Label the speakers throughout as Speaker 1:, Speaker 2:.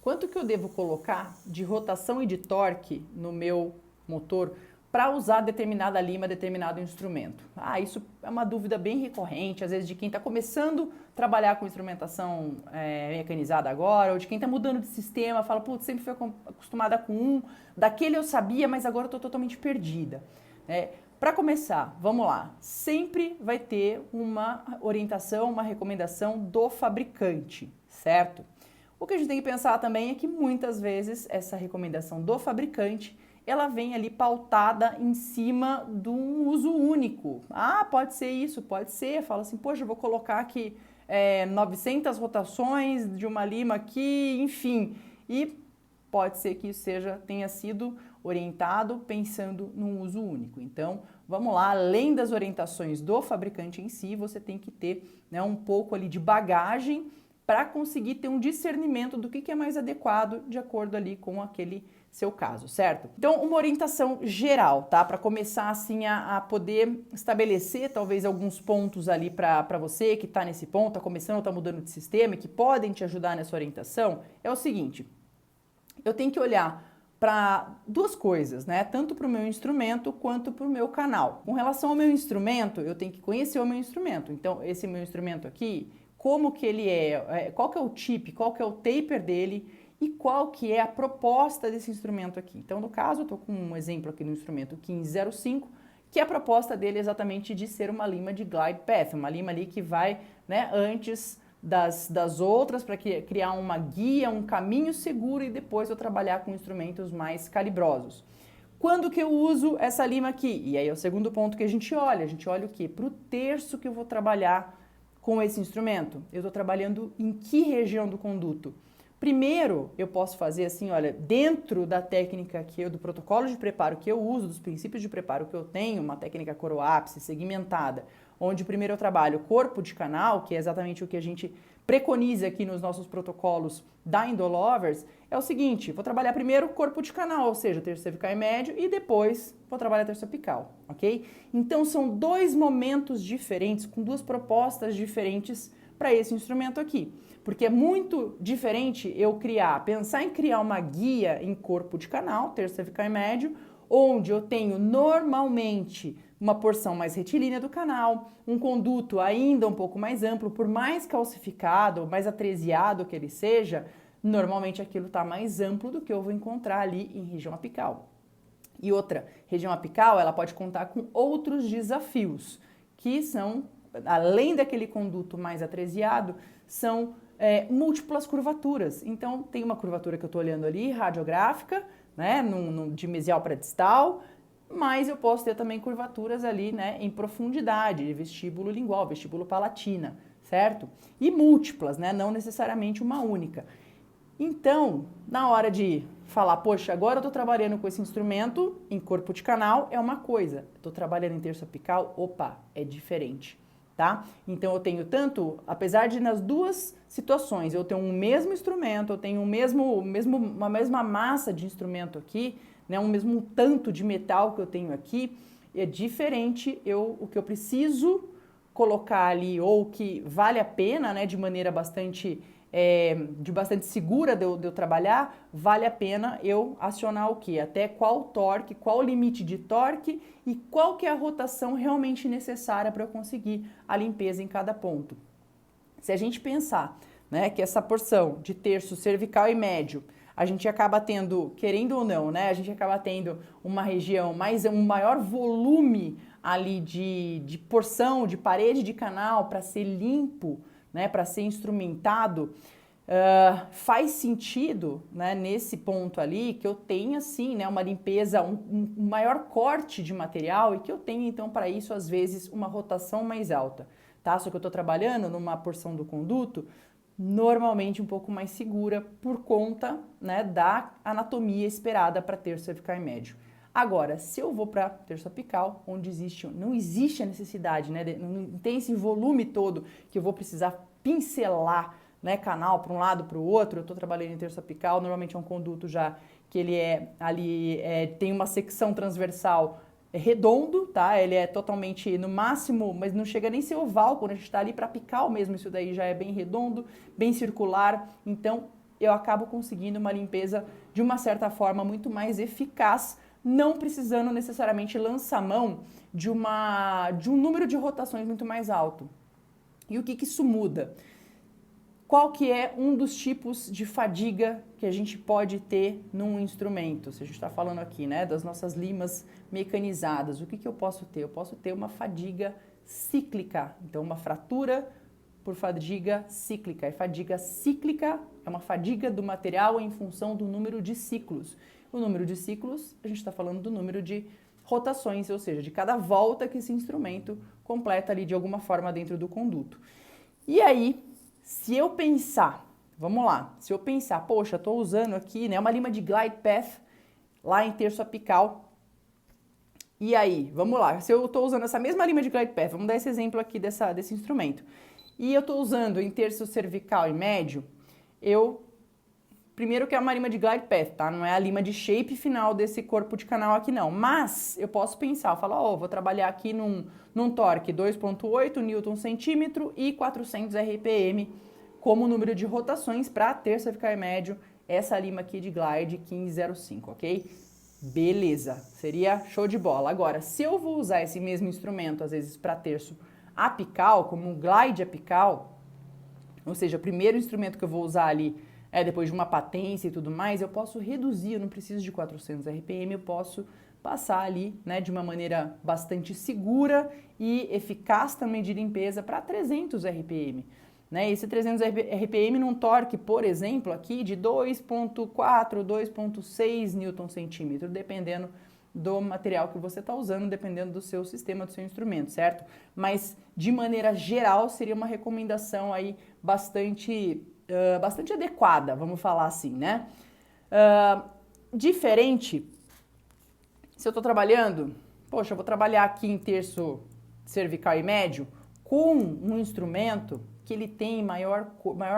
Speaker 1: quanto que eu devo colocar de rotação e de torque no meu motor para usar determinada lima, determinado instrumento? Isso é uma dúvida bem recorrente, às vezes de quem está começando a trabalhar com instrumentação mecanizada agora, ou de quem está mudando de sistema, fala, putz, sempre fui acostumada com um, daquele eu sabia, mas agora eu estou totalmente perdida. Para começar, vamos lá, sempre vai ter uma orientação, uma recomendação do fabricante, certo? O que a gente tem que pensar também é que muitas vezes essa recomendação do fabricante, ela vem ali pautada em cima de um uso único. Pode ser isso, pode ser. Fala assim, poxa, eu vou colocar aqui 900 rotações de uma lima aqui, enfim. E pode ser que isso tenha sido orientado pensando num uso único. Então, vamos lá, além das orientações do fabricante em si, você tem que ter um pouco ali de bagagem para conseguir ter um discernimento do que é mais adequado de acordo ali com aquele seu caso, certo? Então, uma orientação geral, tá? Para começar assim a poder estabelecer talvez alguns pontos ali para você que está nesse ponto, está começando, está mudando de sistema e que podem te ajudar nessa orientação, é o seguinte, eu tenho que olhar para duas coisas, né? Tanto para o meu instrumento quanto para o meu canal. Com relação ao meu instrumento, eu tenho que conhecer o meu instrumento. Então, esse meu instrumento aqui, como que ele qual que é o tip, qual que é o taper dele e qual que é a proposta desse instrumento aqui. Então, no caso, eu estou com um exemplo aqui no instrumento 1505, que a proposta dele é exatamente de ser uma lima de glide path, uma lima ali que vai, né, antes das outras para criar uma guia, um caminho seguro e depois eu trabalhar com instrumentos mais calibrosos. Quando que eu uso essa lima aqui? E aí é o segundo ponto que a gente olha o quê? Para o terço que eu vou trabalhar com esse instrumento. Eu estou trabalhando em que região do conduto? Primeiro, eu posso fazer assim, olha, dentro da técnica do protocolo de preparo que eu uso, dos princípios de preparo que eu tenho, uma técnica coroápice segmentada, onde primeiro eu trabalho corpo de canal, que é exatamente o que a gente preconiza aqui nos nossos protocolos da Endolovers, é o seguinte, vou trabalhar primeiro corpo de canal, ou seja, terço cervical e médio, e depois vou trabalhar terço apical, ok? Então são dois momentos diferentes, com duas propostas diferentes para esse instrumento aqui. Porque é muito diferente eu pensar em criar uma guia em corpo de canal, terço cervical e médio, onde eu tenho normalmente uma porção mais retilínea do canal, um conduto ainda um pouco mais amplo, por mais calcificado, mais atresiado que ele seja, normalmente aquilo está mais amplo do que eu vou encontrar ali em região apical. E outra, região apical, ela pode contar com outros desafios, que são, além daquele conduto mais atresiado, são múltiplas curvaturas. Então, tem uma curvatura que eu estou olhando ali, radiográfica, né, de mesial para distal, mas eu posso ter também curvaturas ali, né, em profundidade, vestíbulo lingual, vestíbulo palatina, certo? E múltiplas, né, não necessariamente uma única. Então, na hora de falar, poxa, agora eu estou trabalhando com esse instrumento em corpo de canal, é uma coisa. Estou trabalhando em terço apical, opa, é diferente, tá? Então, eu tenho tanto, apesar de nas duas situações eu tenho um mesmo instrumento, eu tenho uma mesma massa de instrumento aqui, né, um mesmo tanto de metal que eu tenho aqui, é diferente o que eu preciso colocar ali, ou que vale a pena, né, de maneira bastante segura de eu trabalhar, vale a pena eu acionar o quê? Até qual torque, qual limite de torque e qual que é a rotação realmente necessária para eu conseguir a limpeza em cada ponto. Se a gente pensar, né, que essa porção de terço cervical e médio, a gente acaba tendo, querendo ou não, né, a gente acaba tendo uma região, um maior volume ali de porção, de parede de canal para ser limpo, né, para ser instrumentado, faz sentido, né, nesse ponto ali que eu tenha assim, né, uma limpeza, um maior corte de material e que eu tenha então para isso às vezes uma rotação mais alta, tá? Só que eu estou trabalhando numa porção do conduto normalmente um pouco mais segura por conta, né, da anatomia esperada para terço cervical e médio. Agora, se eu vou para terço apical, onde não existe a necessidade, né, não tem esse volume todo que eu vou precisar pincelar, né, canal para um lado para o outro, eu estou trabalhando em terço apical, normalmente é um conduto já que ele tem uma secção transversal redondo, tá? Ele é totalmente, no máximo, mas não chega nem a ser oval, quando a gente está ali para apical mesmo, isso daí já é bem redondo, bem circular, então eu acabo conseguindo uma limpeza de uma certa forma muito mais eficaz, não precisando necessariamente lançar mão de um número de rotações muito mais alto. E o que isso muda? Qual que é um dos tipos de fadiga que a gente pode ter num instrumento? Se a gente está falando aqui, né, das nossas limas mecanizadas, o que eu posso ter? Eu posso ter uma fadiga cíclica, então uma fratura por fadiga cíclica. E fadiga cíclica é uma fadiga do material em função do número de ciclos. O número de ciclos, a gente está falando do número de rotações, ou seja, de cada volta que esse instrumento completa ali de alguma forma dentro do conduto. E aí, se eu pensar, vamos lá, se eu pensar, poxa, estou usando aqui, né, uma lima de glide path lá em terço apical. E aí, vamos lá, se eu estou usando essa mesma lima de glide path, vamos dar esse exemplo aqui desse instrumento. E eu estou usando em terço cervical e médio, primeiro que é uma lima de glide path, tá? Não é a lima de shape final desse corpo de canal aqui não. Mas eu posso pensar, eu falo, vou trabalhar aqui num torque 2.8 Nm e 400 RPM como número de rotações para terço cervical e médio, essa lima aqui de glide 1505, ok? Beleza, seria show de bola. Agora, se eu vou usar esse mesmo instrumento, às vezes para terço apical, como um glide apical, ou seja, o primeiro instrumento que eu vou usar ali depois de uma patência e tudo mais, eu posso reduzir, eu não preciso de 400 RPM, eu posso passar ali, né, de uma maneira bastante segura e eficaz também de limpeza para 300 RPM. Né? Esse 300 RPM num torque, por exemplo, aqui de 2.4, 2.6 Nm, dependendo do material que você está usando, dependendo do seu sistema, do seu instrumento, certo? Mas, de maneira geral, seria uma recomendação aí bastante adequada, vamos falar assim, né? Diferente, se eu estou trabalhando, poxa, eu vou trabalhar aqui em terço cervical e médio com um instrumento que ele tem maior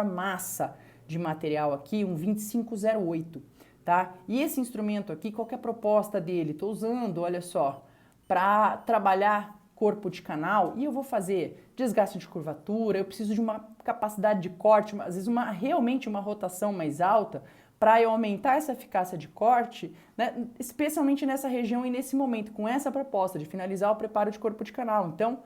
Speaker 1: massa de material aqui, um 2508, tá? E esse instrumento aqui, qual que é a proposta dele? Estou usando, olha só, para trabalhar corpo de canal e eu vou fazer desgaste de curvatura, eu preciso de uma capacidade de corte, às vezes realmente uma rotação mais alta para eu aumentar essa eficácia de corte, né, especialmente nessa região e nesse momento, com essa proposta de finalizar o preparo de corpo de canal. Então,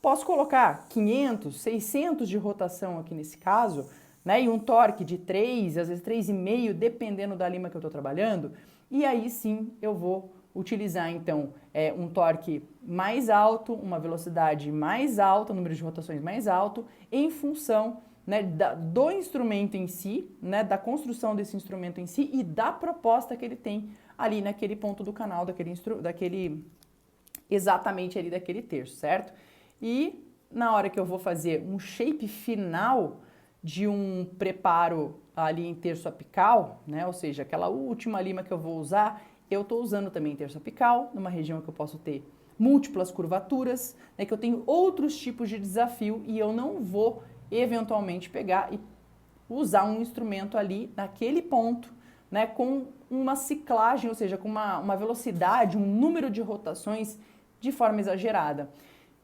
Speaker 1: posso colocar 500, 600 de rotação aqui nesse caso, né, e um torque de 3, às vezes 3,5, dependendo da lima que eu estou trabalhando, e aí sim eu vou utilizar então um torque mais alto, uma velocidade mais alta, um número de rotações mais alto, em função, né, do instrumento em si, né, da construção desse instrumento em si e da proposta que ele tem ali naquele ponto do canal, exatamente ali daquele terço, certo? E na hora que eu vou fazer um shape final de um preparo ali em terço apical, né, ou seja, aquela última lima que eu vou usar, eu estou usando também terço apical, numa região que eu posso ter múltiplas curvaturas, né, que eu tenho outros tipos de desafio e eu não vou eventualmente pegar e usar um instrumento ali naquele ponto, né, com uma ciclagem, ou seja, com uma velocidade, um número de rotações de forma exagerada.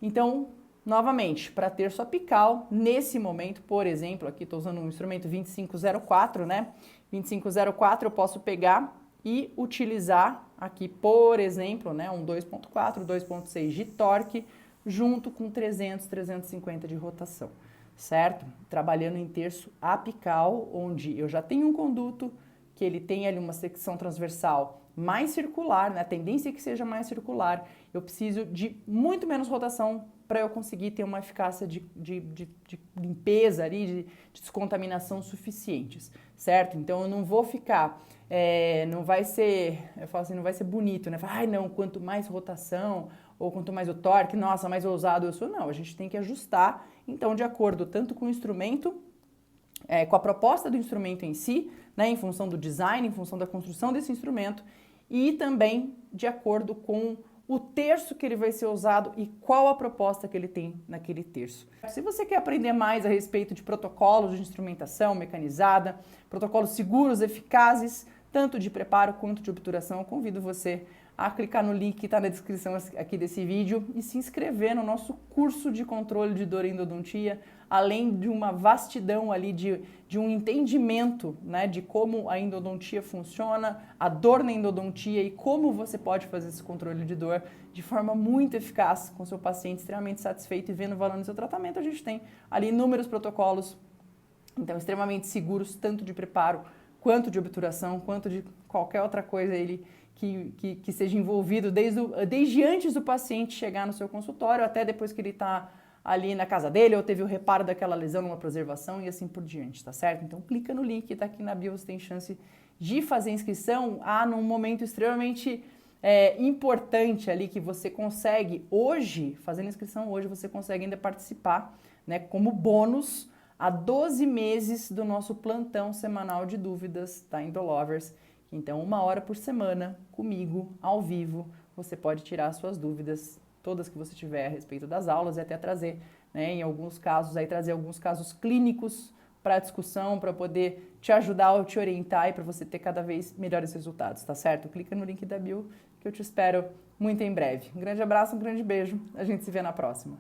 Speaker 1: Então, novamente, para terço apical, nesse momento, por exemplo, aqui estou usando um instrumento 2504, né? 2504 eu posso pegar e utilizar aqui, por exemplo, né, um 2.4, 2.6 de torque, junto com 300, 350 de rotação, certo? Trabalhando em terço apical, onde eu já tenho um conduto, que ele tem ali uma secção transversal mais circular, né? A tendência é que seja mais circular, eu preciso de muito menos rotação para eu conseguir ter uma eficácia de limpeza ali, de descontaminação suficientes, certo? Então eu não vou ficar, não vai ser, eu falo assim, não vai ser bonito, né? Ai não, quanto mais rotação ou quanto mais o torque, nossa, mais ousado eu sou. Não, a gente tem que ajustar, então, de acordo tanto com o instrumento, com a proposta do instrumento em si, né, em função do design, em função da construção desse instrumento e também de acordo com o terço que ele vai ser usado e qual a proposta que ele tem naquele terço. Se você quer aprender mais a respeito de protocolos de instrumentação mecanizada, protocolos seguros, eficazes, tanto de preparo quanto de obturação, eu convido você a clicar no link que está na descrição aqui desse vídeo e se inscrever no nosso curso de controle de dor e endodontia, além de uma vastidão ali de um entendimento, né, de como a endodontia funciona, a dor na endodontia e como você pode fazer esse controle de dor de forma muito eficaz com seu paciente extremamente satisfeito e vendo o valor no seu tratamento. A gente tem ali inúmeros protocolos, então extremamente seguros, tanto de preparo quanto de obturação, quanto de qualquer outra coisa que seja envolvido desde antes do paciente chegar no seu consultório até depois que ele está ali na casa dele ou teve o reparo daquela lesão numa preservação e assim por diante, tá certo? Então clica no link que tá aqui na bio, você tem chance de fazer inscrição num momento extremamente importante ali que você consegue hoje, fazendo inscrição hoje, você consegue ainda participar, né, como bônus a 12 meses do nosso plantão semanal de dúvidas da Endolovers. Então, 1 hora por semana, comigo, ao vivo, você pode tirar suas dúvidas, todas que você tiver a respeito das aulas, e até trazer, né, em alguns casos, trazer alguns casos clínicos para discussão, para poder te ajudar ou te orientar e para você ter cada vez melhores resultados, tá certo? Clica no link da bio que eu te espero muito em breve. Um grande abraço, um grande beijo, a gente se vê na próxima.